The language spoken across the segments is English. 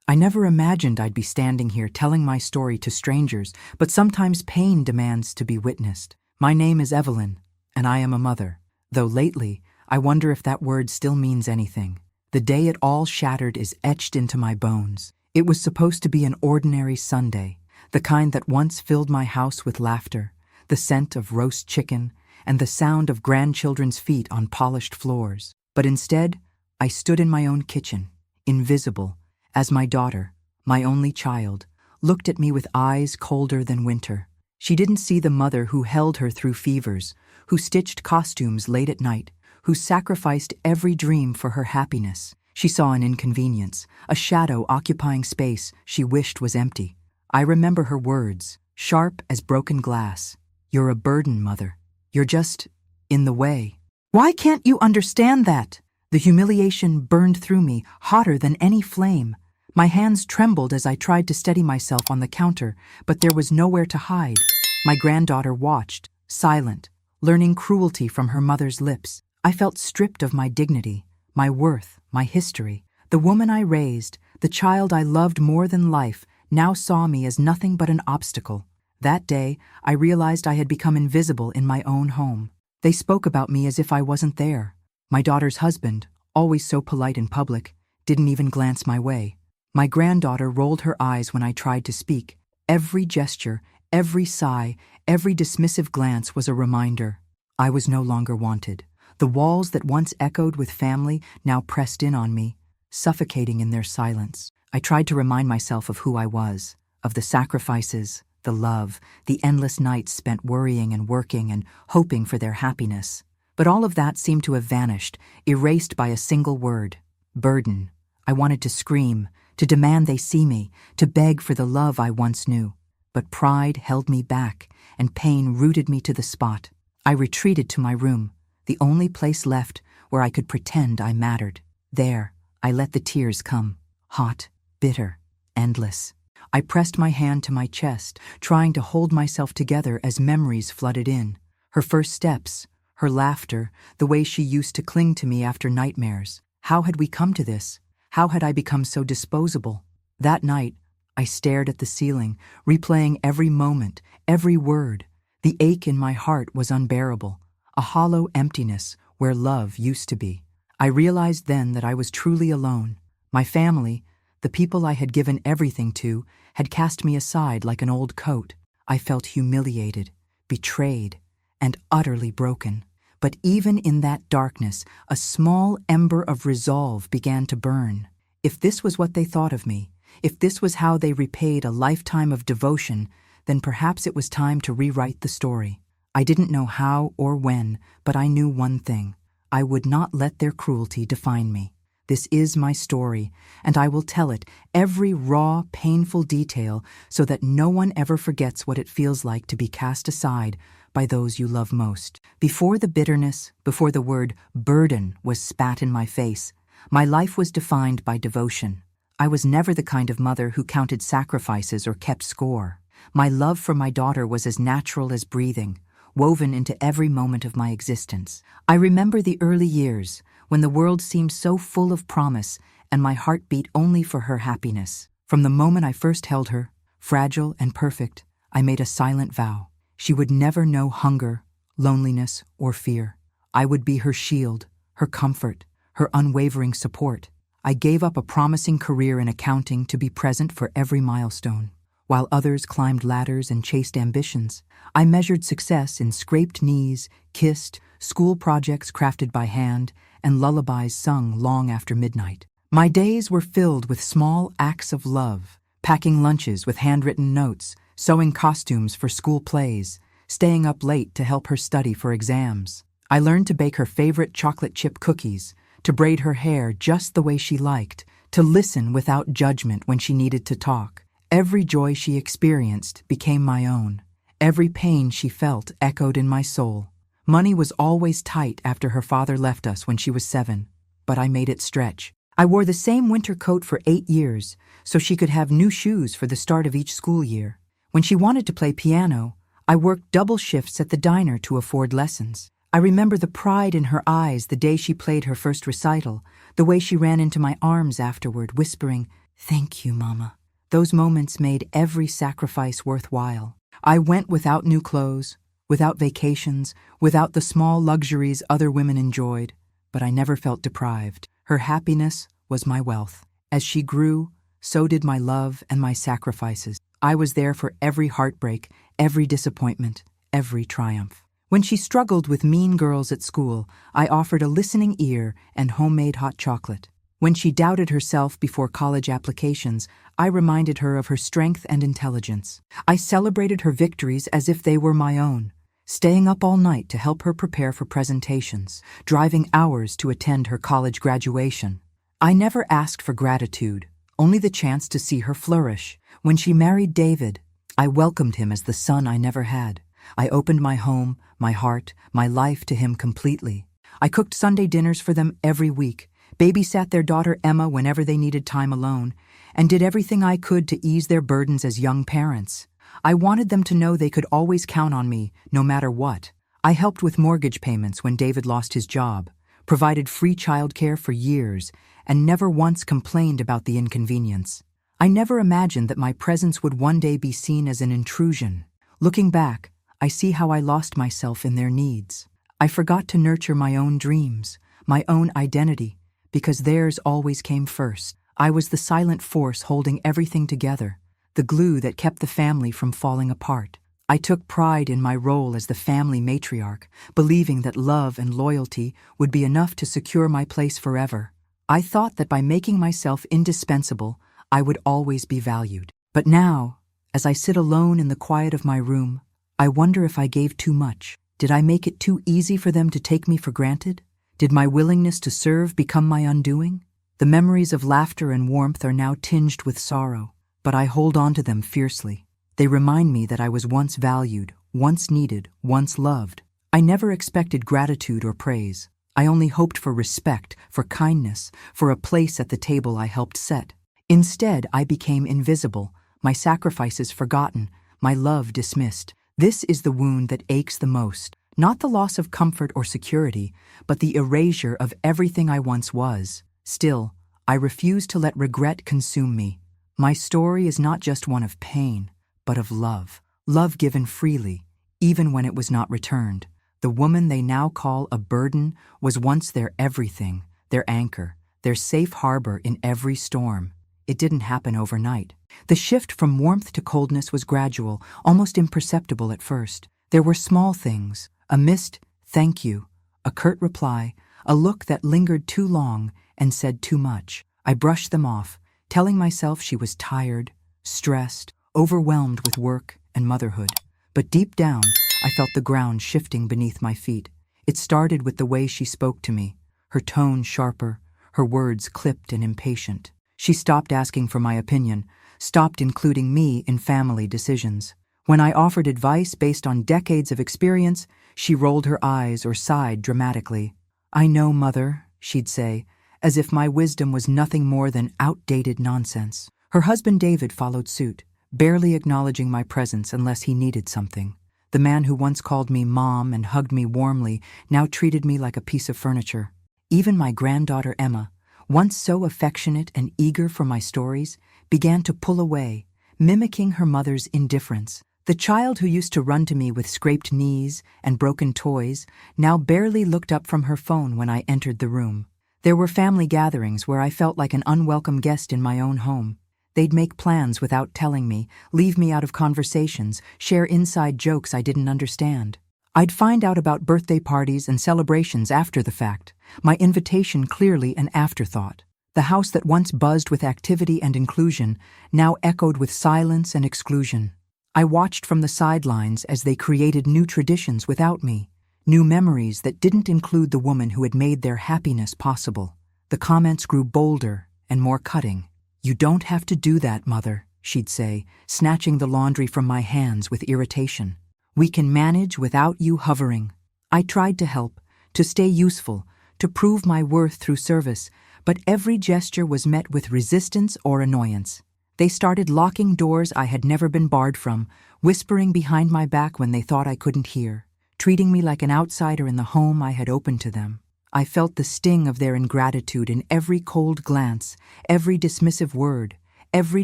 I never imagined I'd be standing here telling my story to strangers, but sometimes pain demands to be witnessed. My name is Evelyn, and I am a mother. Though lately, I wonder if that word still means anything. The day it all shattered is etched into my bones. It was supposed to be an ordinary Sunday, the kind that once filled my house with laughter, the scent of roast chicken, and the sound of grandchildren's feet on polished floors. But instead, I stood in my own kitchen, invisible, as my daughter, my only child, looked at me with eyes colder than winter. She didn't see the mother who held her through fevers, who stitched costumes late at night, who sacrificed every dream for her happiness. She saw an inconvenience, a shadow occupying space she wished was empty. I remember her words, sharp as broken glass. "You're a burden, Mother. You're just in the way." Why can't you understand that? The humiliation burned through me, hotter than any flame. My hands trembled as I tried to steady myself on the counter, but there was nowhere to hide. My granddaughter watched, silent, learning cruelty from her mother's lips. I felt stripped of my dignity, my worth, my history. The woman I raised, the child I loved more than life, now saw me as nothing but an obstacle. That day, I realized I had become invisible in my own home. They spoke about me as if I wasn't there. My daughter's husband, always so polite in public, didn't even glance my way. My granddaughter rolled her eyes when I tried to speak. Every gesture, every sigh, every dismissive glance was a reminder. I was no longer wanted. The walls that once echoed with family now pressed in on me, suffocating in their silence. I tried to remind myself of who I was, of the sacrifices, the love, the endless nights spent worrying and working and hoping for their happiness. But all of that seemed to have vanished, erased by a single word: burden. I wanted to scream, to demand they see me, to beg for the love I once knew. But pride held me back, and pain rooted me to the spot. I retreated to my room, the only place left where I could pretend I mattered. There, I let the tears come, hot, bitter, endless. I pressed my hand to my chest, trying to hold myself together as memories flooded in. Her first steps, her laughter, the way she used to cling to me after nightmares. How had we come to this? How had I become so disposable? That night, I stared at the ceiling, replaying every moment, every word. The ache in my heart was unbearable, a hollow emptiness where love used to be. I realized then that I was truly alone. My family, the people I had given everything to, had cast me aside like an old coat. I felt humiliated, betrayed, and utterly broken. But even in that darkness, a small ember of resolve began to burn. If this was what they thought of me, if this was how they repaid a lifetime of devotion, then perhaps it was time to rewrite the story. I didn't know how or when, but I knew one thing. I would not let their cruelty define me. This is my story, and I will tell it, every raw, painful detail, so that no one ever forgets what it feels like to be cast aside by those you love most. Before the bitterness, before the word burden was spat in my face, my life was defined by devotion. I was never the kind of mother who counted sacrifices or kept score. My love for my daughter was as natural as breathing, woven into every moment of my existence. I remember the early years, when the world seemed so full of promise and my heart beat only for her happiness. From the moment I first held her, fragile and perfect, I made a silent vow. She would never know hunger, loneliness, or fear. I would be her shield, her comfort, her unwavering support. I gave up a promising career in accounting to be present for every milestone. While others climbed ladders and chased ambitions, I measured success in scraped knees, kissed, school projects crafted by hand, and lullabies sung long after midnight. My days were filled with small acts of love, packing lunches with handwritten notes, sewing costumes for school plays, staying up late to help her study for exams. I learned to bake her favorite chocolate chip cookies, to braid her hair just the way she liked, to listen without judgment when she needed to talk. Every joy she experienced became my own. Every pain she felt echoed in my soul. Money was always tight after her father left us when she was 7, but I made it stretch. I wore the same winter coat for 8 years, so she could have new shoes for the start of each school year. When she wanted to play piano, I worked double shifts at the diner to afford lessons. I remember the pride in her eyes the day she played her first recital, the way she ran into my arms afterward, whispering, "Thank you, Mama." Those moments made every sacrifice worthwhile. I went without new clothes, without vacations, without the small luxuries other women enjoyed, but I never felt deprived. Her happiness was my wealth. As she grew, so did my love and my sacrifices. I was there for every heartbreak, every disappointment, every triumph. When she struggled with mean girls at school, I offered a listening ear and homemade hot chocolate. When she doubted herself before college applications, I reminded her of her strength and intelligence. I celebrated her victories as if they were my own, staying up all night to help her prepare for presentations, driving hours to attend her college graduation. I never asked for gratitude, only the chance to see her flourish. When she married David, I welcomed him as the son I never had. I opened my home, my heart, my life to him completely. I cooked Sunday dinners for them every week, babysat their daughter Emma whenever they needed time alone, and did everything I could to ease their burdens as young parents. I wanted them to know they could always count on me, no matter what. I helped with mortgage payments when David lost his job, provided free childcare for years, and never once complained about the inconvenience. I never imagined that my presence would one day be seen as an intrusion. Looking back, I see how I lost myself in their needs. I forgot to nurture my own dreams, my own identity, because theirs always came first. I was the silent force holding everything together, the glue that kept the family from falling apart. I took pride in my role as the family matriarch, believing that love and loyalty would be enough to secure my place forever. I thought that by making myself indispensable, I would always be valued. But now, as I sit alone in the quiet of my room, I wonder if I gave too much. Did I make it too easy for them to take me for granted? Did my willingness to serve become my undoing? The memories of laughter and warmth are now tinged with sorrow, but I hold on to them fiercely. They remind me that I was once valued, once needed, once loved. I never expected gratitude or praise. I only hoped for respect, for kindness, for a place at the table I helped set. Instead, I became invisible, my sacrifices forgotten, my love dismissed. This is the wound that aches the most, not the loss of comfort or security, but the erasure of everything I once was. Still, I refuse to let regret consume me. My story is not just one of pain, but of love. Love given freely, even when it was not returned. The woman they now call a burden was once their everything, their anchor, their safe harbor in every storm. It didn't happen overnight. The shift from warmth to coldness was gradual, almost imperceptible at first. There were small things, a missed "thank you," a curt reply, a look that lingered too long and said too much. I brushed them off, telling myself she was tired, stressed, overwhelmed with work and motherhood. But deep down, I felt the ground shifting beneath my feet. It started with the way she spoke to me, her tone sharper, her words clipped and impatient. She stopped asking for my opinion, stopped including me in family decisions. When I offered advice based on decades of experience, she rolled her eyes or sighed dramatically. "I know, Mother," she'd say, as if my wisdom was nothing more than outdated nonsense. Her husband David followed suit, barely acknowledging my presence unless he needed something. The man who once called me Mom and hugged me warmly now treated me like a piece of furniture. Even my granddaughter Emma, once so affectionate and eager for my stories, began to pull away, mimicking her mother's indifference. The child who used to run to me with scraped knees and broken toys now barely looked up from her phone when I entered the room. There were family gatherings where I felt like an unwelcome guest in my own home. They'd make plans without telling me, leave me out of conversations, share inside jokes I didn't understand. I'd find out about birthday parties and celebrations after the fact, my invitation clearly an afterthought. The house that once buzzed with activity and inclusion now echoed with silence and exclusion. I watched from the sidelines as they created new traditions without me, new memories that didn't include the woman who had made their happiness possible. The comments grew bolder and more cutting. "You don't have to do that, Mother," she'd say, snatching the laundry from my hands with irritation. "We can manage without you hovering." I tried to help, to stay useful, to prove my worth through service, but every gesture was met with resistance or annoyance. They started locking doors I had never been barred from, whispering behind my back when they thought I couldn't hear, treating me like an outsider in the home I had opened to them. I felt the sting of their ingratitude in every cold glance, every dismissive word, every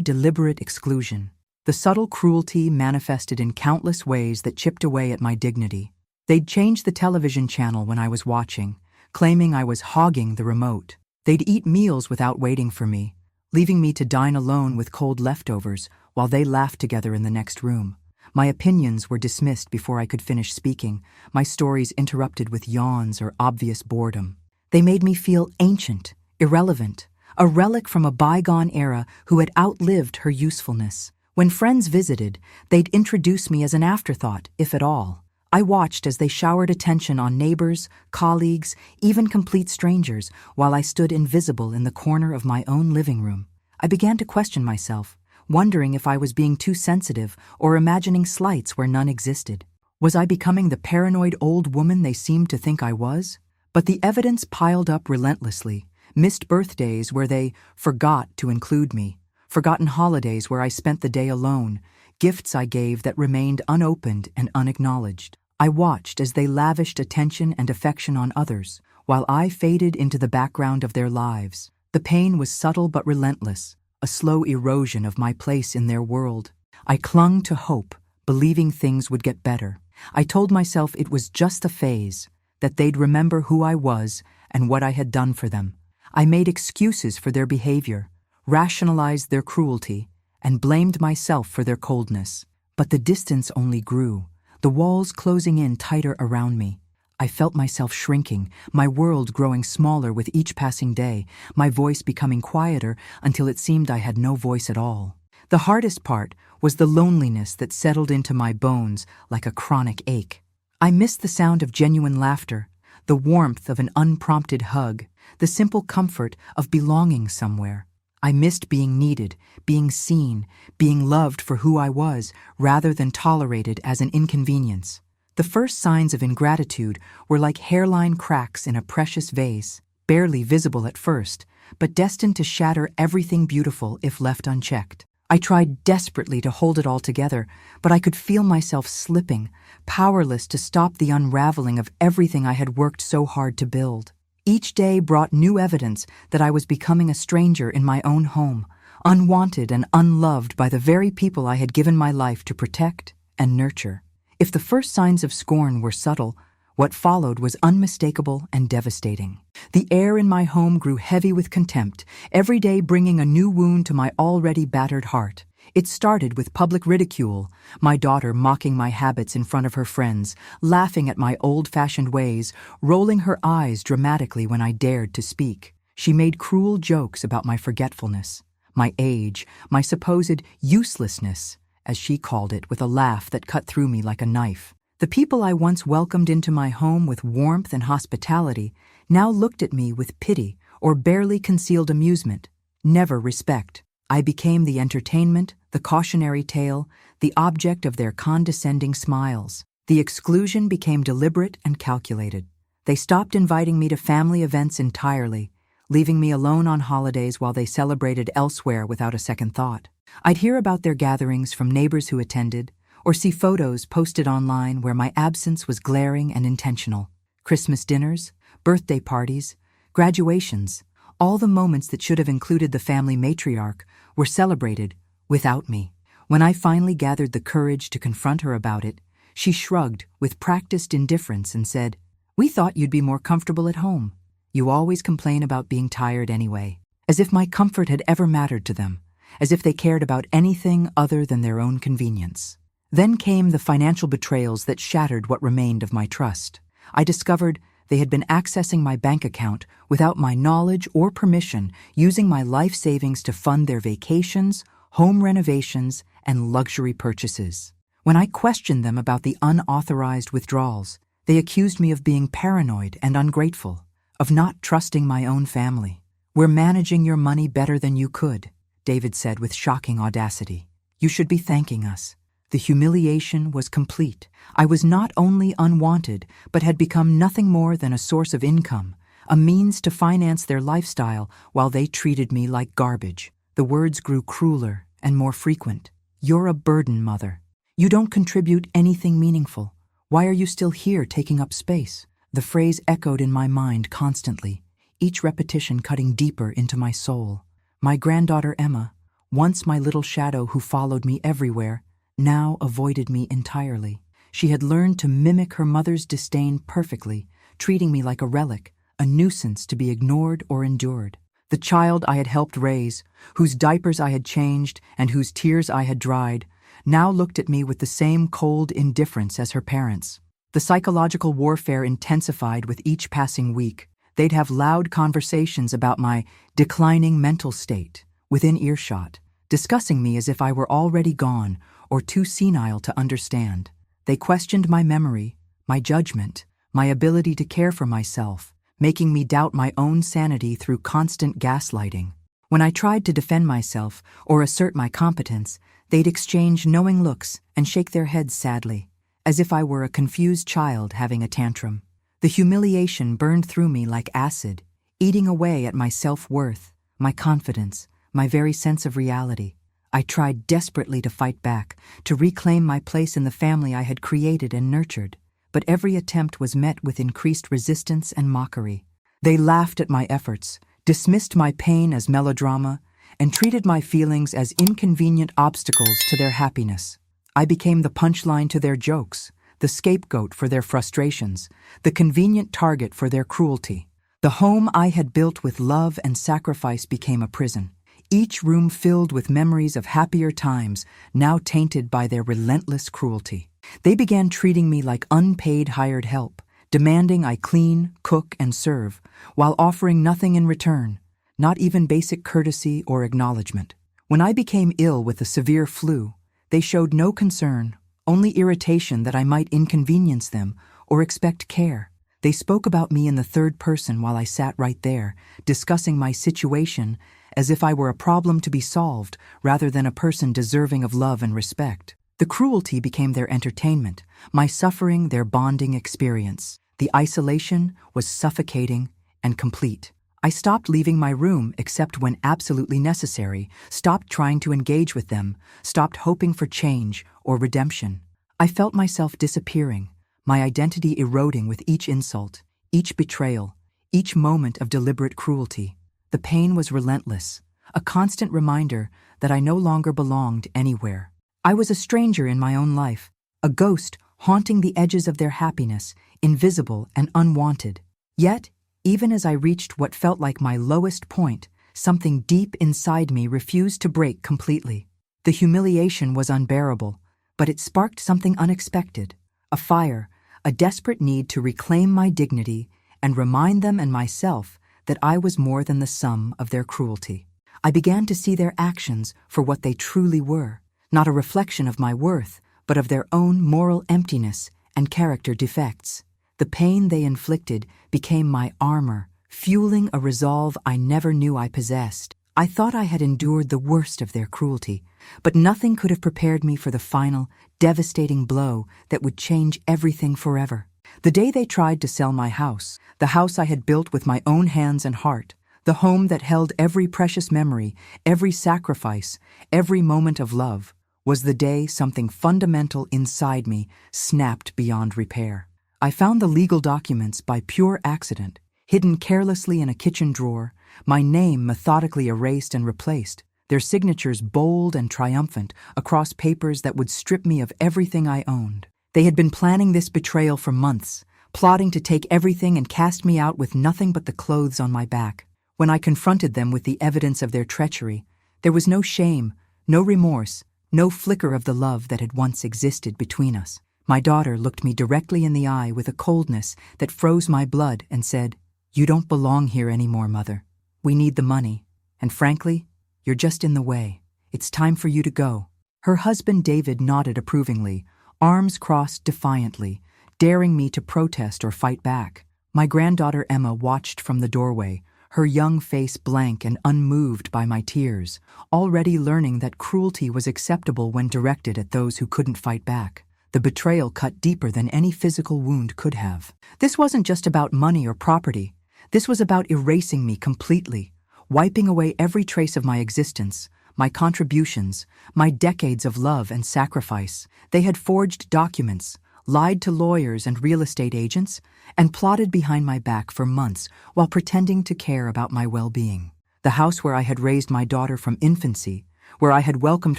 deliberate exclusion. The subtle cruelty manifested in countless ways that chipped away at my dignity. They'd change the television channel when I was watching, claiming I was hogging the remote. They'd eat meals without waiting for me, leaving me to dine alone with cold leftovers while they laughed together in the next room. My opinions were dismissed before I could finish speaking, my stories interrupted with yawns or obvious boredom. They made me feel ancient, irrelevant, a relic from a bygone era who had outlived her usefulness. When friends visited, they'd introduce me as an afterthought, if at all. I watched as they showered attention on neighbors, colleagues, even complete strangers, while I stood invisible in the corner of my own living room. I began to question myself, wondering if I was being too sensitive or imagining slights where none existed. Was I becoming the paranoid old woman they seemed to think I was? But the evidence piled up relentlessly. Missed birthdays where they forgot to include me, forgotten holidays where I spent the day alone, gifts I gave that remained unopened and unacknowledged. I watched as they lavished attention and affection on others, while I faded into the background of their lives. The pain was subtle but relentless, a slow erosion of my place in their world. I clung to hope, believing things would get better. I told myself it was just a phase, that they'd remember who I was and what I had done for them. I made excuses for their behavior, rationalized their cruelty, and blamed myself for their coldness. But the distance only grew, the walls closing in tighter around me. I felt myself shrinking, my world growing smaller with each passing day, my voice becoming quieter until it seemed I had no voice at all. The hardest part was the loneliness that settled into my bones like a chronic ache. I missed the sound of genuine laughter, the warmth of an unprompted hug, the simple comfort of belonging somewhere. I missed being needed, being seen, being loved for who I was, rather than tolerated as an inconvenience. The first signs of ingratitude were like hairline cracks in a precious vase, barely visible at first, but destined to shatter everything beautiful if left unchecked. I tried desperately to hold it all together, but I could feel myself slipping, powerless to stop the unraveling of everything I had worked so hard to build. Each day brought new evidence that I was becoming a stranger in my own home, unwanted and unloved by the very people I had given my life to protect and nurture. If the first signs of scorn were subtle, what followed was unmistakable and devastating. The air in my home grew heavy with contempt, every day bringing a new wound to my already battered heart. It started with public ridicule, my daughter mocking my habits in front of her friends, laughing at my old-fashioned ways, rolling her eyes dramatically when I dared to speak. She made cruel jokes about my forgetfulness, my age, my supposed uselessness, as she called it, with a laugh that cut through me like a knife. The people I once welcomed into my home with warmth and hospitality now looked at me with pity or barely concealed amusement, never respect. I became the entertainment, the cautionary tale, the object of their condescending smiles. The exclusion became deliberate and calculated. They stopped inviting me to family events entirely, leaving me alone on holidays while they celebrated elsewhere without a second thought. I'd hear about their gatherings from neighbors who attended, or see photos posted online where my absence was glaring and intentional. Christmas dinners, birthday parties, graduations, all the moments that should have included the family matriarch were celebrated without me. When I finally gathered the courage to confront her about it, she shrugged with practiced indifference and said, "We thought you'd be more comfortable at home. You always complain about being tired anyway." As if my comfort had ever mattered to them, as if they cared about anything other than their own convenience. Then came the financial betrayals that shattered what remained of my trust. I discovered they had been accessing my bank account without my knowledge or permission, using my life savings to fund their vacations, home renovations, and luxury purchases. When I questioned them about the unauthorized withdrawals, they accused me of being paranoid and ungrateful, of not trusting my own family. "We're managing your money better than you could," David said with shocking audacity. "You should be thanking us." The humiliation was complete. I was not only unwanted, but had become nothing more than a source of income, a means to finance their lifestyle while they treated me like garbage. The words grew crueler and more frequent. "You're a burden, Mother. You don't contribute anything meaningful. Why are you still here taking up space?" The phrase echoed in my mind constantly, each repetition cutting deeper into my soul. My granddaughter Emma, Once my little shadow who followed me everywhere, now avoided me entirely. She had learned to mimic her mother's disdain perfectly, treating me like a relic, a nuisance to be ignored or endured. The child I had helped raise, whose diapers I had changed and whose tears I had dried, now looked at me with the same cold indifference as her parents. The psychological warfare intensified with each passing week. They'd have loud conversations about my declining mental state, within earshot, discussing me as if I were already gone or too senile to understand. They questioned my memory, my judgment, my ability to care for myself, making me doubt my own sanity through constant gaslighting. When I tried to defend myself or assert my competence, they'd exchange knowing looks and shake their heads sadly, as if I were a confused child having a tantrum. The humiliation burned through me like acid, eating away at my self-worth, my confidence, my very sense of reality. I tried desperately to fight back, to reclaim my place in the family I had created and nurtured, but every attempt was met with increased resistance and mockery. They laughed at my efforts, dismissed my pain as melodrama, and treated my feelings as inconvenient obstacles to their happiness. I became the punchline to their jokes, the scapegoat for their frustrations, the convenient target for their cruelty. The home I had built with love and sacrifice became a prison, each room filled with memories of happier times, now tainted by their relentless cruelty. They began treating me like unpaid hired help, demanding I clean, cook, and serve, while offering nothing in return, not even basic courtesy or acknowledgement. When I became ill with a severe flu, they showed no concern, only irritation that I might inconvenience them or expect care. They spoke about me in the third person while I sat right there, discussing my situation as if I were a problem to be solved rather than a person deserving of love and respect. The cruelty became their entertainment, my suffering their bonding experience. The isolation was suffocating and complete. I stopped leaving my room except when absolutely necessary, stopped trying to engage with them, stopped hoping for change or redemption. I felt myself disappearing, my identity eroding with each insult, each betrayal, each moment of deliberate cruelty. The pain was relentless, a constant reminder that I no longer belonged anywhere. I was a stranger in my own life, a ghost haunting the edges of their happiness, invisible and unwanted. Yet, even as I reached what felt like my lowest point, something deep inside me refused to break completely. The humiliation was unbearable, but it sparked something unexpected, a fire, a desperate need to reclaim my dignity and remind them and myself that I was more than the sum of their cruelty. I began to see their actions for what they truly were, not a reflection of my worth, but of their own moral emptiness and character defects. The pain they inflicted became my armor, fueling a resolve I never knew I possessed. I thought I had endured the worst of their cruelty, but nothing could have prepared me for the final, devastating blow that would change everything forever. The day they tried to sell my house, the house I had built with my own hands and heart, the home that held every precious memory, every sacrifice, every moment of love, was the day something fundamental inside me snapped beyond repair. I found the legal documents by pure accident, hidden carelessly in a kitchen drawer, my name methodically erased and replaced, their signatures bold and triumphant across papers that would strip me of everything I owned. They had been planning this betrayal for months, plotting to take everything and cast me out with nothing but the clothes on my back. When I confronted them with the evidence of their treachery, there was no shame, no remorse, no flicker of the love that had once existed between us. My daughter looked me directly in the eye with a coldness that froze my blood and said, "You don't belong here anymore, Mother. We need the money, and frankly, you're just in the way. It's time for you to go." Her husband David nodded approvingly, arms crossed defiantly, daring me to protest or fight back. My granddaughter Emma watched from the doorway, her young face blank and unmoved by my tears, already learning that cruelty was acceptable when directed at those who couldn't fight back. The betrayal cut deeper than any physical wound could have. This wasn't just about money or property. This was about erasing me completely, wiping away every trace of my existence, my contributions, my decades of love and sacrifice. They had forged documents, lied to lawyers and real estate agents, and plotted behind my back for months while pretending to care about my well-being. The house where I had raised my daughter from infancy, where I had welcomed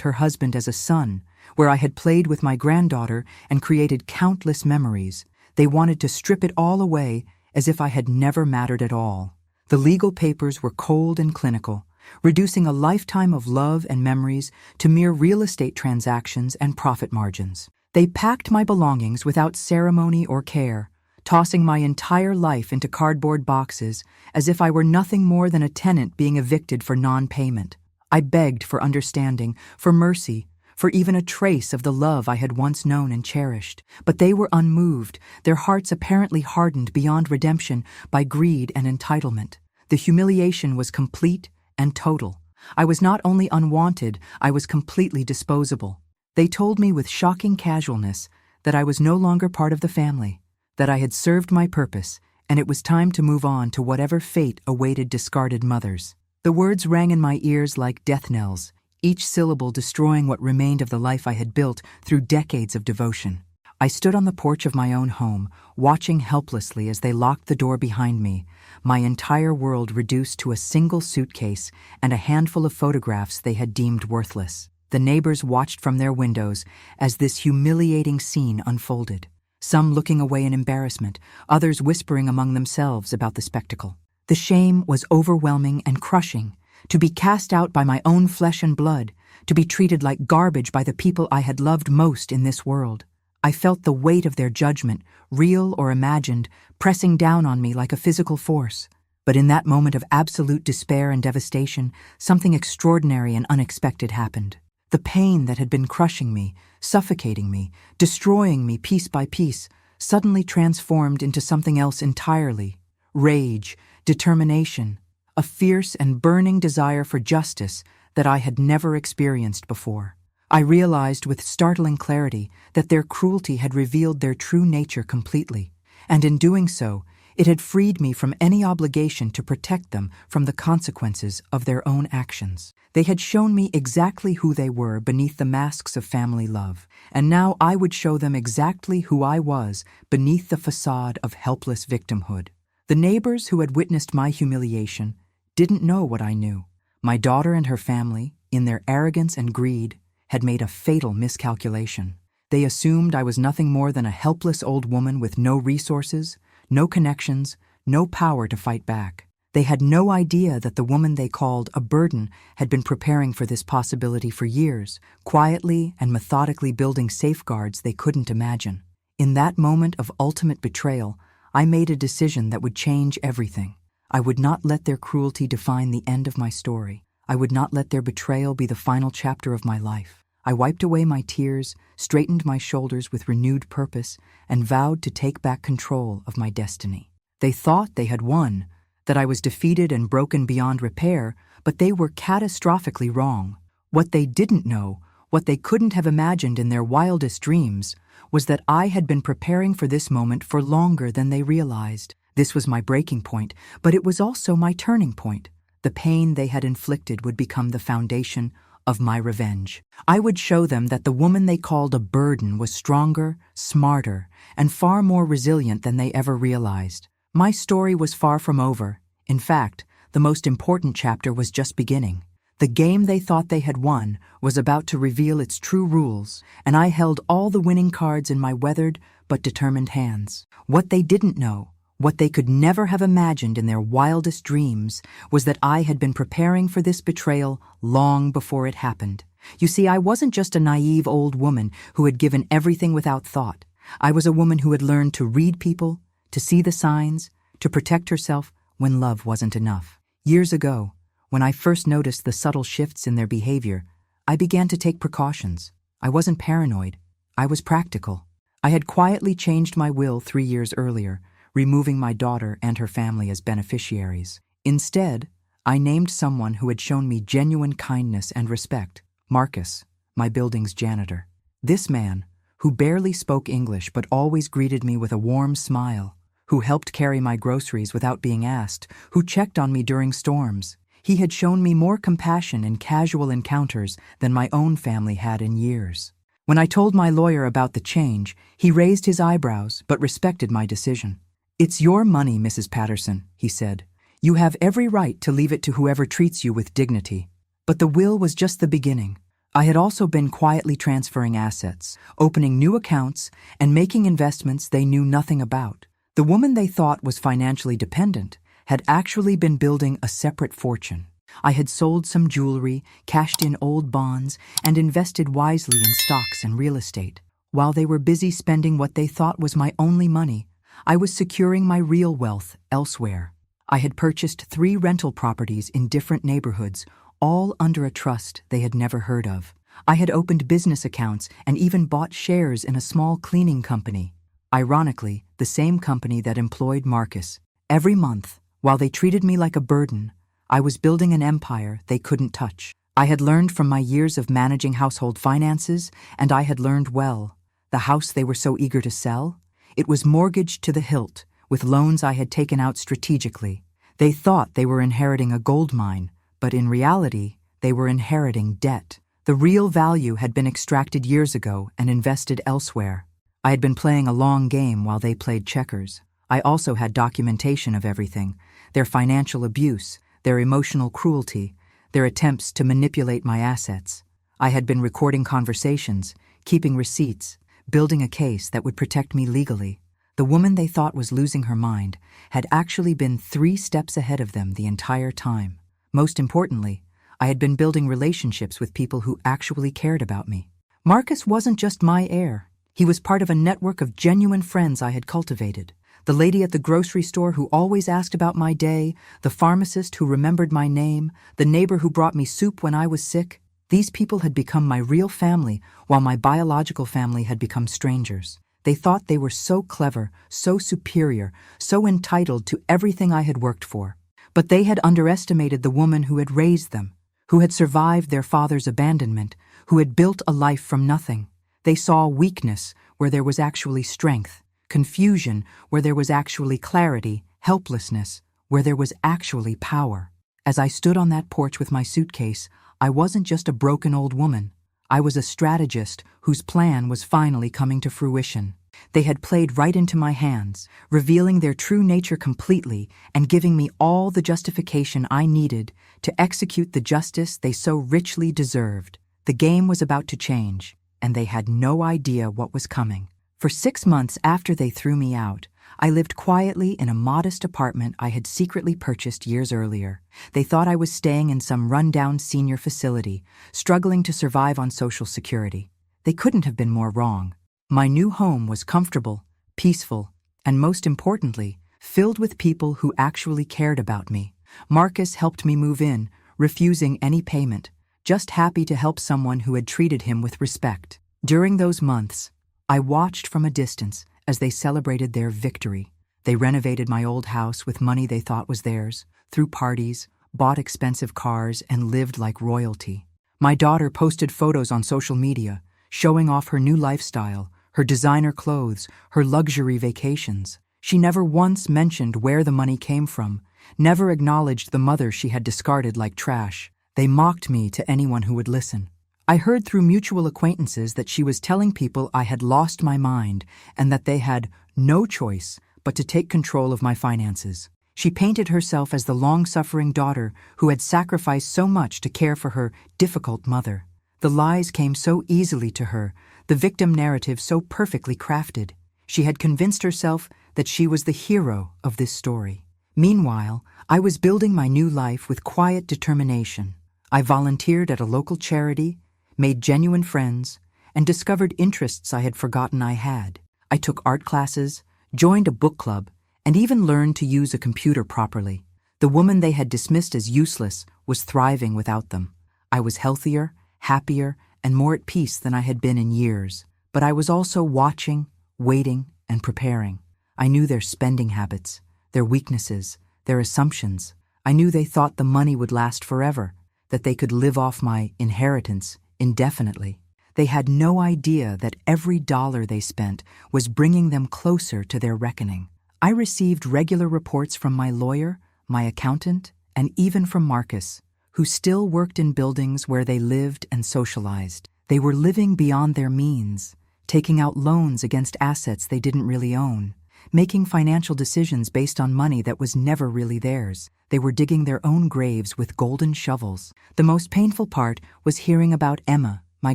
her husband as a son, where I had played with my granddaughter and created countless memories. They wanted to strip it all away as if I had never mattered at all. The legal papers were cold and clinical, reducing a lifetime of love and memories to mere real estate transactions and profit margins. They packed my belongings without ceremony or care, tossing my entire life into cardboard boxes as if I were nothing more than a tenant being evicted for non-payment. I begged for understanding, for mercy, for even a trace of the love I had once known and cherished. But they were unmoved, their hearts apparently hardened beyond redemption by greed and entitlement. The humiliation was complete and total. I was not only unwanted, I was completely disposable. They told me with shocking casualness that I was no longer part of the family, that I had served my purpose, and it was time to move on to whatever fate awaited discarded mothers. The words rang in my ears like death knells, each syllable destroying what remained of the life I had built through decades of devotion. I stood on the porch of my own home, watching helplessly as they locked the door behind me, my entire world reduced to a single suitcase and a handful of photographs they had deemed worthless. The neighbors watched from their windows as this humiliating scene unfolded, some looking away in embarrassment, others whispering among themselves about the spectacle. The shame was overwhelming and crushing. To be cast out by my own flesh and blood, to be treated like garbage by the people I had loved most in this world. I felt the weight of their judgment, real or imagined, pressing down on me like a physical force. But in that moment of absolute despair and devastation, something extraordinary and unexpected happened. The pain that had been crushing me, suffocating me, destroying me piece by piece, suddenly transformed into something else entirely. Rage, determination, a fierce and burning desire for justice that I had never experienced before. I realized with startling clarity that their cruelty had revealed their true nature completely, and in doing so, it had freed me from any obligation to protect them from the consequences of their own actions. They had shown me exactly who they were beneath the masks of family love, and now I would show them exactly who I was beneath the facade of helpless victimhood. The neighbors who had witnessed my humiliation didn't know what I knew. My daughter and her family, in their arrogance and greed, had made a fatal miscalculation. They assumed I was nothing more than a helpless old woman with no resources, no connections, no power to fight back. They had no idea that the woman they called a burden had been preparing for this possibility for years, quietly and methodically building safeguards they couldn't imagine. In that moment of ultimate betrayal, I made a decision that would change everything. I would not let their cruelty define the end of my story. I would not let their betrayal be the final chapter of my life. I wiped away my tears, straightened my shoulders with renewed purpose, and vowed to take back control of my destiny. They thought they had won, that I was defeated and broken beyond repair, but they were catastrophically wrong. What they didn't know, what they couldn't have imagined in their wildest dreams, was that I had been preparing for this moment for longer than they realized. This was my breaking point, but it was also my turning point. The pain they had inflicted would become the foundation of my revenge. I would show them that the woman they called a burden was stronger, smarter, and far more resilient than they ever realized. My story was far from over. In fact, the most important chapter was just beginning. The game they thought they had won was about to reveal its true rules, and I held all the winning cards in my weathered but determined hands. What they didn't know, what they could never have imagined in their wildest dreams, was that I had been preparing for this betrayal long before it happened. You see, I wasn't just a naive old woman who had given everything without thought. I was a woman who had learned to read people, to see the signs, to protect herself when love wasn't enough. Years ago, when I first noticed the subtle shifts in their behavior, I began to take precautions. I wasn't paranoid. I was practical. I had quietly changed my will 3 years earlier, removing my daughter and her family as beneficiaries. Instead, I named someone who had shown me genuine kindness and respect, Marcus, my building's janitor. This man, who barely spoke English but always greeted me with a warm smile, who helped carry my groceries without being asked, who checked on me during storms. He had shown me more compassion in casual encounters than my own family had in years. When I told my lawyer about the change, he raised his eyebrows but respected my decision. "It's your money, Mrs. Patterson," he said. "You have every right to leave it to whoever treats you with dignity." But the will was just the beginning. I had also been quietly transferring assets, opening new accounts, and making investments they knew nothing about. The woman they thought was financially dependent had actually been building a separate fortune. I had sold some jewelry, cashed in old bonds, and invested wisely in stocks and real estate. While they were busy spending what they thought was my only money, I was securing my real wealth elsewhere. I had purchased 3 rental properties in different neighborhoods, all under a trust they had never heard of. I had opened business accounts and even bought shares in a small cleaning company. Ironically, the same company that employed Marcus. Every month, while they treated me like a burden, I was building an empire they couldn't touch. I had learned from my years of managing household finances, and I had learned well. The house they were so eager to sell? It was mortgaged to the hilt, with loans I had taken out strategically. They thought they were inheriting a gold mine, but in reality, they were inheriting debt. The real value had been extracted years ago and invested elsewhere. I had been playing a long game while they played checkers. I also had documentation of everything: their financial abuse, their emotional cruelty, their attempts to manipulate my assets. I had been recording conversations, keeping receipts, building a case that would protect me legally. The woman they thought was losing her mind had actually been 3 steps ahead of them the entire time. Most importantly, I had been building relationships with people who actually cared about me. Marcus wasn't just my heir. He was part of a network of genuine friends I had cultivated. The lady at the grocery store who always asked about my day, the pharmacist who remembered my name, the neighbor who brought me soup when I was sick. These people had become my real family, while my biological family had become strangers. They thought they were so clever, so superior, so entitled to everything I had worked for. But they had underestimated the woman who had raised them, who had survived their father's abandonment, who had built a life from nothing. They saw weakness where there was actually strength, confusion where there was actually clarity, helplessness where there was actually power. As I stood on that porch with my suitcase, I wasn't just a broken old woman. I was a strategist whose plan was finally coming to fruition. They had played right into my hands, revealing their true nature completely and giving me all the justification I needed to execute the justice they so richly deserved. The game was about to change, and they had no idea what was coming. For 6 months after they threw me out, I lived quietly in a modest apartment I had secretly purchased years earlier. They thought I was staying in some rundown senior facility, struggling to survive on Social Security. They couldn't have been more wrong. My new home was comfortable, peaceful, and most importantly, filled with people who actually cared about me. Marcus helped me move in, refusing any payment, just happy to help someone who had treated him with respect. During those months, I watched from a distance as they celebrated their victory. They renovated my old house with money they thought was theirs, threw parties, bought expensive cars, and lived like royalty. My daughter posted photos on social media, showing off her new lifestyle, her designer clothes, her luxury vacations. She never once mentioned where the money came from, never acknowledged the mother she had discarded like trash. They mocked me to anyone who would listen. I heard through mutual acquaintances that she was telling people I had lost my mind and that they had no choice but to take control of my finances. She painted herself as the long-suffering daughter who had sacrificed so much to care for her difficult mother. The lies came so easily to her, the victim narrative so perfectly crafted. She had convinced herself that she was the hero of this story. Meanwhile, I was building my new life with quiet determination. I volunteered at a local charity, made genuine friends, and discovered interests I had forgotten I had. I took art classes, joined a book club, and even learned to use a computer properly. The woman they had dismissed as useless was thriving without them. I was healthier, happier, and more at peace than I had been in years. But I was also watching, waiting, and preparing. I knew their spending habits, their weaknesses, their assumptions. I knew they thought the money would last forever, that they could live off my inheritance indefinitely. They had no idea that every dollar they spent was bringing them closer to their reckoning. I received regular reports from my lawyer, my accountant, and even from Marcus, who still worked in buildings where they lived and socialized. They were living beyond their means, taking out loans against assets they didn't really own. making financial decisions based on money that was never really theirs. They were digging their own graves with golden shovels. The most painful part was hearing about Emma, my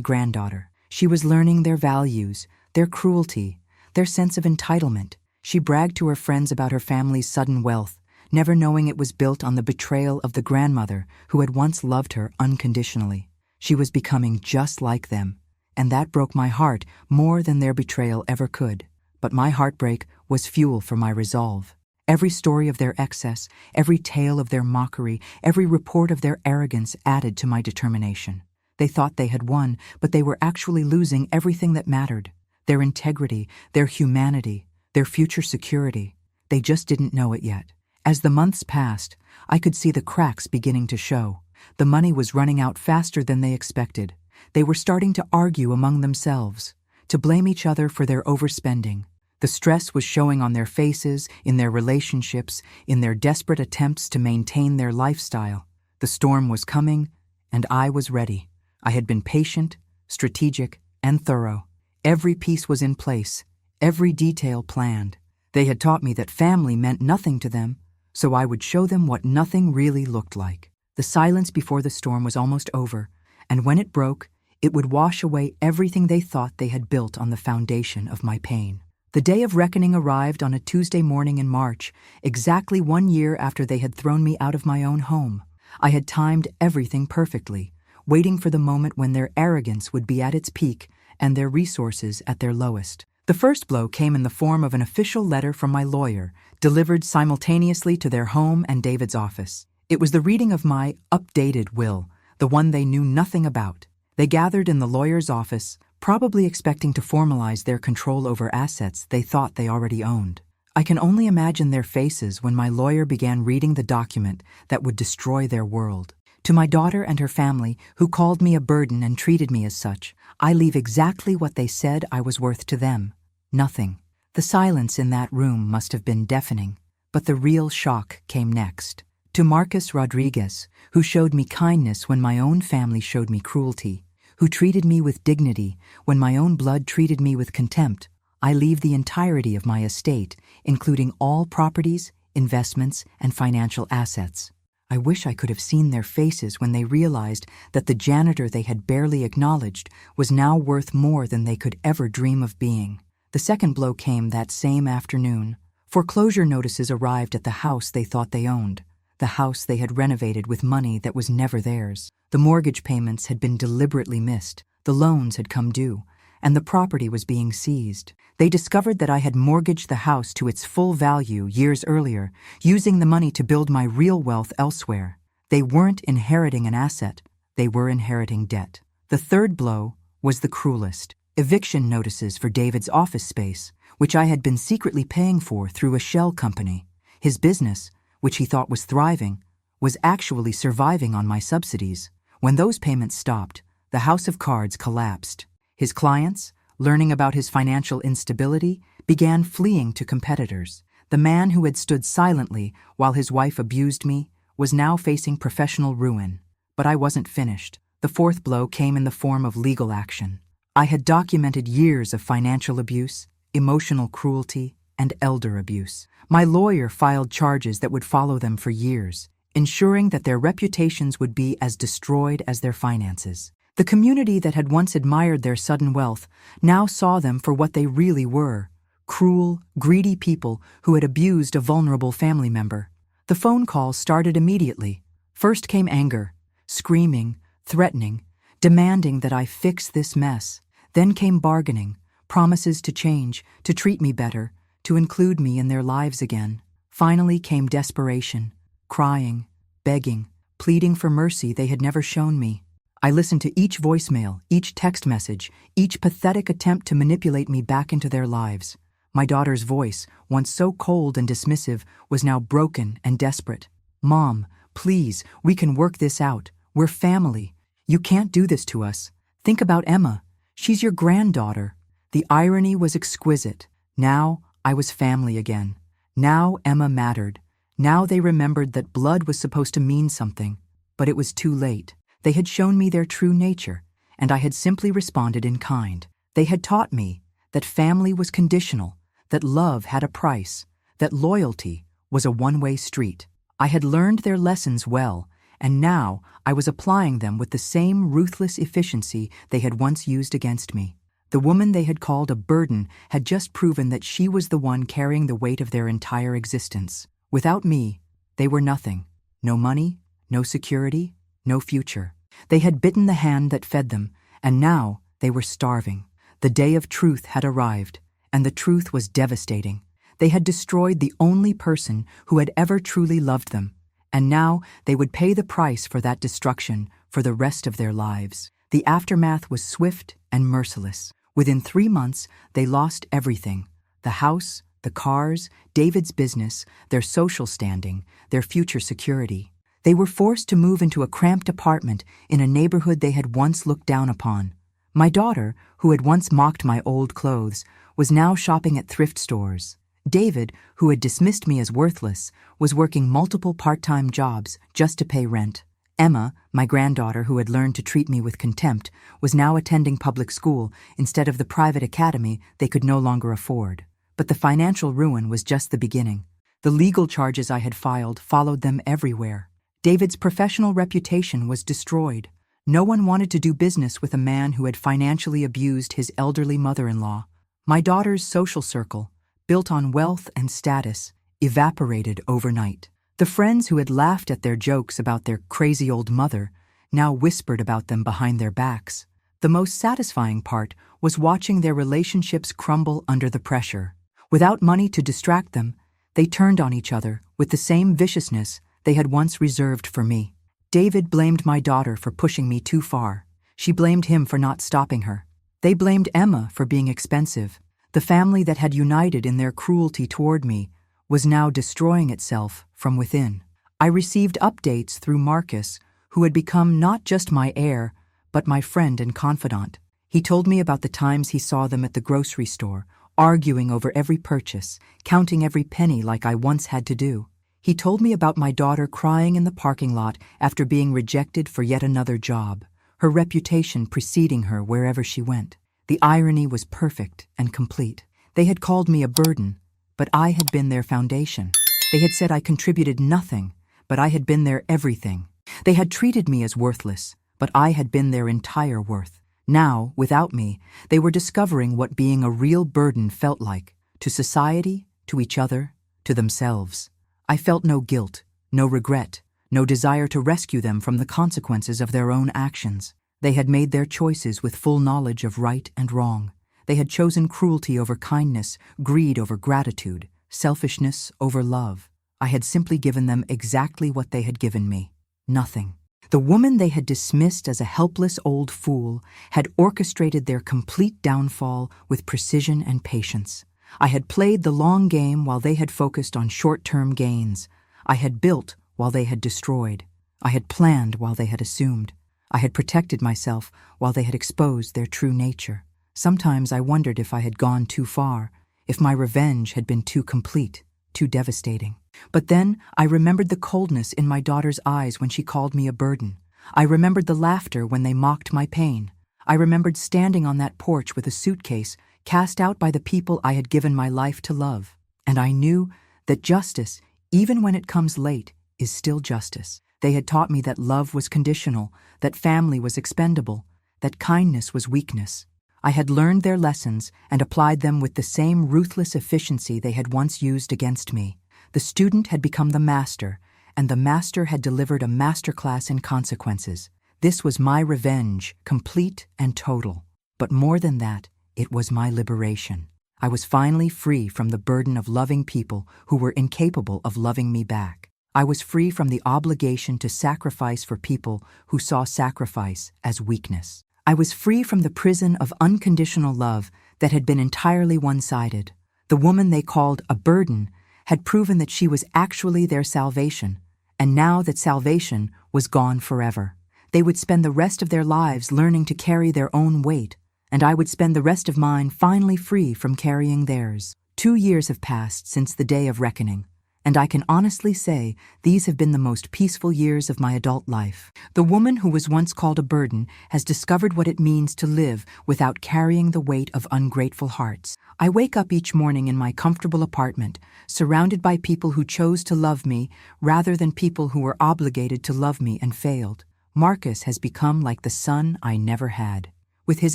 granddaughter. She was learning their values, their cruelty, their sense of entitlement. She bragged to her friends about her family's sudden wealth, never knowing it was built on the betrayal of the grandmother who had once loved her unconditionally. She was becoming just like them, and that broke my heart more than their betrayal ever could. But my heartbreak was fuel for my resolve. Every story of their excess, every tale of their mockery, every report of their arrogance added to my determination. They thought they had won, but they were actually losing everything that mattered. Their integrity, their humanity, their future security. They just didn't know it yet. As the months passed, I could see the cracks beginning to show. The money was running out faster than they expected. They were starting to argue among themselves, to blame each other for their overspending. The stress was showing on their faces, in their relationships, in their desperate attempts to maintain their lifestyle. The storm was coming, and I was ready. I had been patient, strategic, and thorough. Every piece was in place, every detail planned. They had taught me that family meant nothing to them, so I would show them what nothing really looked like. The silence before the storm was almost over, and when it broke, it would wash away everything they thought they had built on the foundation of my pain. The day of reckoning arrived on a Tuesday morning in March, exactly 1 year after they had thrown me out of my own home. I had timed everything perfectly, waiting for the moment when their arrogance would be at its peak and their resources at their lowest. The first blow came in the form of an official letter from my lawyer, delivered simultaneously to their home and David's office. It was the reading of my updated will, the one they knew nothing about. They gathered in the lawyer's office, probably expecting to formalize their control over assets they thought they already owned. I can only imagine their faces when my lawyer began reading the document that would destroy their world. To my daughter and her family, who called me a burden and treated me as such, I leave exactly what they said I was worth to them: nothing. The silence in that room must have been deafening, but the real shock came next. To Marcus Rodriguez, who showed me kindness when my own family showed me cruelty, who treated me with dignity when my own blood treated me with contempt, I leave the entirety of my estate, including all properties, investments, and financial assets. I wish I could have seen their faces when they realized that the janitor they had barely acknowledged was now worth more than they could ever dream of being. The second blow came that same afternoon. Foreclosure notices arrived at the house they thought they owned, the house they had renovated with money that was never theirs. The mortgage payments had been deliberately missed, the loans had come due, and the property was being seized. They discovered that I had mortgaged the house to its full value years earlier, using the money to build my real wealth elsewhere. They weren't inheriting an asset, they were inheriting debt. The third blow was the cruelest. Eviction notices for David's office space, which I had been secretly paying for through a shell company. His business, which he thought was thriving, was actually surviving on my subsidies. When those payments stopped, the house of cards collapsed. His clients, learning about his financial instability, began fleeing to competitors. The man who had stood silently while his wife abused me was now facing professional ruin. But I wasn't finished. The fourth blow came in the form of legal action. I had documented years of financial abuse, emotional cruelty, and elder abuse. My lawyer filed charges that would follow them for years, ensuring that their reputations would be as destroyed as their finances. The community that had once admired their sudden wealth now saw them for what they really were: cruel, greedy people who had abused a vulnerable family member. The phone calls started immediately. First came anger, screaming, threatening, demanding that I fix this mess. Then came bargaining, promises to change, to treat me better, to include me in their lives again. Finally came desperation, crying, begging, pleading for mercy they had never shown me. I listened to each voicemail, each text message, each pathetic attempt to manipulate me back into their lives. My daughter's voice, once so cold and dismissive, was now broken and desperate. "Mom, please, we can work this out. We're family. You can't do this to us. Think about Emma. She's your granddaughter." The irony was exquisite. Now I was family again. Now Emma mattered. Now they remembered that blood was supposed to mean something. But it was too late. They had shown me their true nature, and I had simply responded in kind. They had taught me that family was conditional, that love had a price, that loyalty was a one-way street. I had learned their lessons well, and now I was applying them with the same ruthless efficiency they had once used against me. The woman they had called a burden had just proven that she was the one carrying the weight of their entire existence. Without me, they were nothing. No money, no security, no future. They had bitten the hand that fed them, and now they were starving. The day of truth had arrived, and the truth was devastating. They had destroyed the only person who had ever truly loved them, and now they would pay the price for that destruction for the rest of their lives. The aftermath was swift and merciless. Within 3 months, they lost everything: the house, the cars, David's business, their social standing, their future security. They were forced to move into a cramped apartment in a neighborhood they had once looked down upon. My daughter, who had once mocked my old clothes, was now shopping at thrift stores. David, who had dismissed me as worthless, was working multiple part-time jobs just to pay rent. Emma, my granddaughter who had learned to treat me with contempt, was now attending public school instead of the private academy they could no longer afford. But the financial ruin was just the beginning. The legal charges I had filed followed them everywhere. David's professional reputation was destroyed. No one wanted to do business with a man who had financially abused his elderly mother-in-law. My daughter's social circle, built on wealth and status, evaporated overnight. The friends who had laughed at their jokes about their crazy old mother now whispered about them behind their backs. The most satisfying part was watching their relationships crumble under the pressure. Without money to distract them, they turned on each other with the same viciousness they had once reserved for me. David blamed my daughter for pushing me too far. She blamed him for not stopping her. They blamed Emma for being expensive. The family that had united in their cruelty toward me was now destroying itself from within. I received updates through Marcus, who had become not just my heir, but my friend and confidant. He told me about the times he saw them at the grocery store, arguing over every purchase, counting every penny like I once had to do. He told me about my daughter crying in the parking lot after being rejected for yet another job, her reputation preceding her wherever she went. The irony was perfect and complete. They had called me a burden, but I had been their foundation. They had said I contributed nothing, but I had been their everything. They had treated me as worthless, but I had been their entire worth. Now, without me, they were discovering what being a real burden felt like, to society, to each other, to themselves. I felt no guilt, no regret, no desire to rescue them from the consequences of their own actions. They had made their choices with full knowledge of right and wrong. They had chosen cruelty over kindness, greed over gratitude, selfishness over love. I had simply given them exactly what they had given me: nothing. The woman they had dismissed as a helpless old fool had orchestrated their complete downfall with precision and patience. I had played the long game while they had focused on short-term gains. I had built while they had destroyed. I had planned while they had assumed. I had protected myself while they had exposed their true nature. Sometimes I wondered if I had gone too far, if my revenge had been too complete, too devastating. But then I remembered the coldness in my daughter's eyes when she called me a burden. I remembered the laughter when they mocked my pain. I remembered standing on that porch with a suitcase cast out by the people I had given my life to love. And I knew that justice, even when it comes late, is still justice. They had taught me that love was conditional, that family was expendable, that kindness was weakness. I had learned their lessons and applied them with the same ruthless efficiency they had once used against me. The student had become the master, and the master had delivered a masterclass in consequences. This was my revenge, complete and total. But more than that, it was my liberation. I was finally free from the burden of loving people who were incapable of loving me back. I was free from the obligation to sacrifice for people who saw sacrifice as weakness. I was free from the prison of unconditional love that had been entirely one-sided. The woman they called a burden had proven that she was actually their salvation, and now that salvation was gone forever. They would spend the rest of their lives learning to carry their own weight, and I would spend the rest of mine finally free from carrying theirs. 2 years have passed since the day of reckoning, and I can honestly say these have been the most peaceful years of my adult life. The woman who was once called a burden has discovered what it means to live without carrying the weight of ungrateful hearts. I wake up each morning in my comfortable apartment, surrounded by people who chose to love me rather than people who were obligated to love me and failed. Marcus has become like the son I never had. With his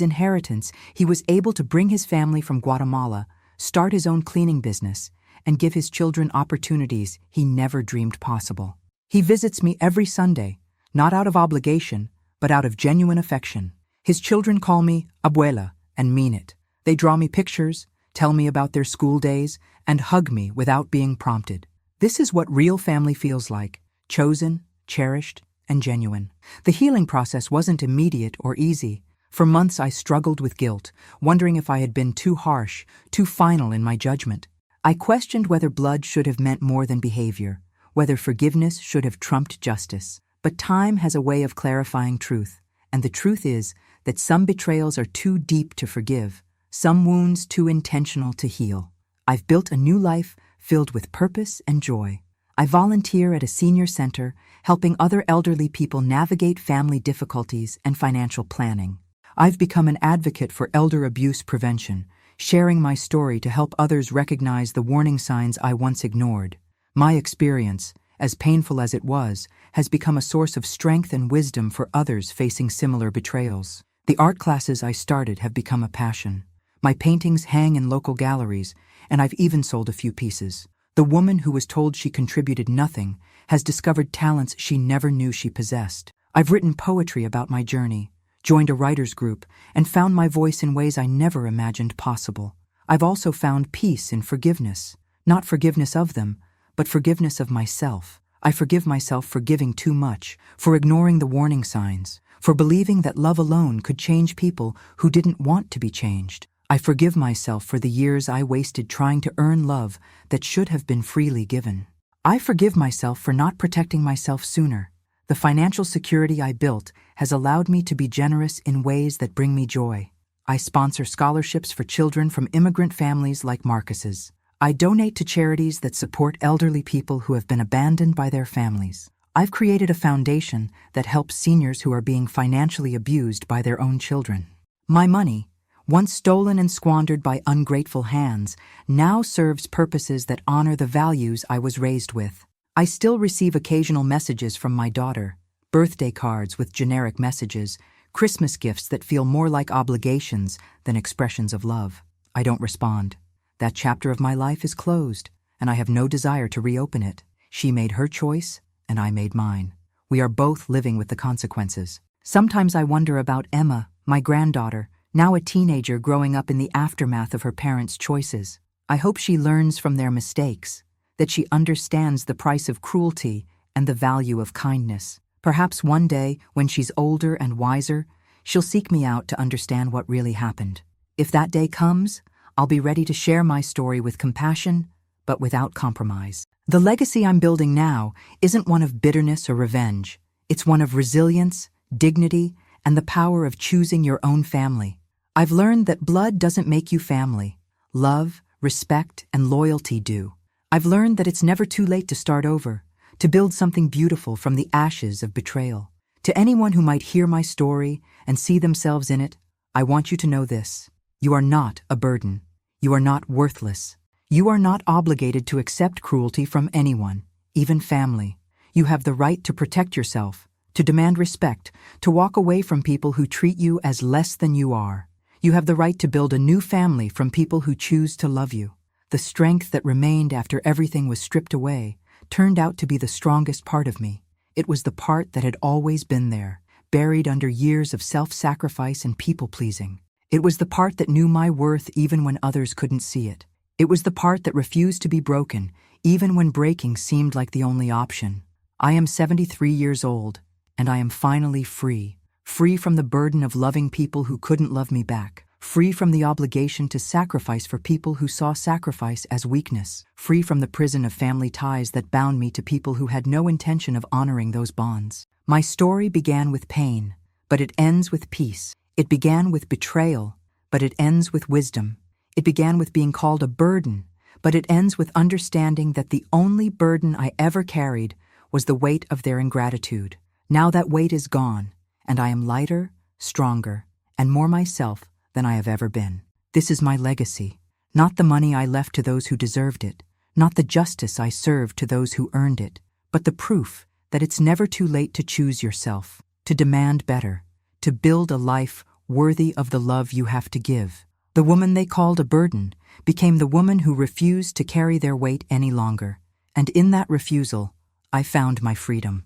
inheritance, he was able to bring his family from Guatemala, start his own cleaning business, and give his children opportunities he never dreamed possible. He visits me every Sunday, not out of obligation, but out of genuine affection. His children call me abuela and mean it. They draw me pictures, tell me about their school days, and hug me without being prompted. This is what real family feels like: chosen, cherished, and genuine. The healing process wasn't immediate or easy. For months I struggled with guilt, wondering if I had been too harsh, too final in my judgment. I questioned whether blood should have meant more than behavior, whether forgiveness should have trumped justice. But time has a way of clarifying truth, and the truth is that some betrayals are too deep to forgive, some wounds too intentional to heal. I've built a new life filled with purpose and joy. I volunteer at a senior center, helping other elderly people navigate family difficulties and financial planning. I've become an advocate for elder abuse prevention, sharing my story to help others recognize the warning signs I once ignored. My experience, as painful as it was, has become a source of strength and wisdom for others facing similar betrayals. The art classes I started have become a passion. My paintings hang in local galleries, and I've even sold a few pieces. The woman who was told she contributed nothing has discovered talents she never knew she possessed. I've written poetry about my journey, joined a writers' group, and found my voice in ways I never imagined possible. I've also found peace in forgiveness, not forgiveness of them, but forgiveness of myself. I forgive myself for giving too much, for ignoring the warning signs, for believing that love alone could change people who didn't want to be changed. I forgive myself for the years I wasted trying to earn love that should have been freely given. I forgive myself for not protecting myself sooner. The financial security I built has allowed me to be generous in ways that bring me joy. I sponsor scholarships for children from immigrant families like Marcus's. I donate to charities that support elderly people who have been abandoned by their families. I've created a foundation that helps seniors who are being financially abused by their own children. My money, once stolen and squandered by ungrateful hands, now serves purposes that honor the values I was raised with. I still receive occasional messages from my daughter, birthday cards with generic messages, Christmas gifts that feel more like obligations than expressions of love. I don't respond. That chapter of my life is closed, and I have no desire to reopen it. She made her choice, and I made mine. We are both living with the consequences. Sometimes I wonder about Emma, my granddaughter, now a teenager growing up in the aftermath of her parents' choices. I hope she learns from their mistakes, that she understands the price of cruelty and the value of kindness. Perhaps one day, when she's older and wiser, she'll seek me out to understand what really happened. If that day comes, I'll be ready to share my story with compassion, but without compromise. The legacy I'm building now isn't one of bitterness or revenge. It's one of resilience, dignity, and the power of choosing your own family. I've learned that blood doesn't make you family. Love, respect, and loyalty do. I've learned that it's never too late to start over, to build something beautiful from the ashes of betrayal. To anyone who might hear my story and see themselves in it, I want you to know this. You are not a burden. You are not worthless. You are not obligated to accept cruelty from anyone, even family. You have the right to protect yourself, to demand respect, to walk away from people who treat you as less than you are. You have the right to build a new family from people who choose to love you. The strength that remained after everything was stripped away turned out to be the strongest part of me. It was the part that had always been there, buried under years of self-sacrifice and people-pleasing. It was the part that knew my worth even when others couldn't see it. It was the part that refused to be broken, even when breaking seemed like the only option. I am 73 years old, and I am finally free. Free from the burden of loving people who couldn't love me back. Free from the obligation to sacrifice for people who saw sacrifice as weakness. Free from the prison of family ties that bound me to people who had no intention of honoring those bonds. My story began with pain, but it ends with peace. It began with betrayal, but it ends with wisdom. It began with being called a burden, but it ends with understanding that the only burden I ever carried was the weight of their ingratitude. Now that weight is gone, and I am lighter, stronger, and more myself than I have ever been. This is my legacy, not the money I left to those who deserved it, not the justice I served to those who earned it, but the proof that it's never too late to choose yourself, to demand better, to build a life worthy of the love you have to give. The woman they called a burden became the woman who refused to carry their weight any longer, and in that refusal, I found my freedom.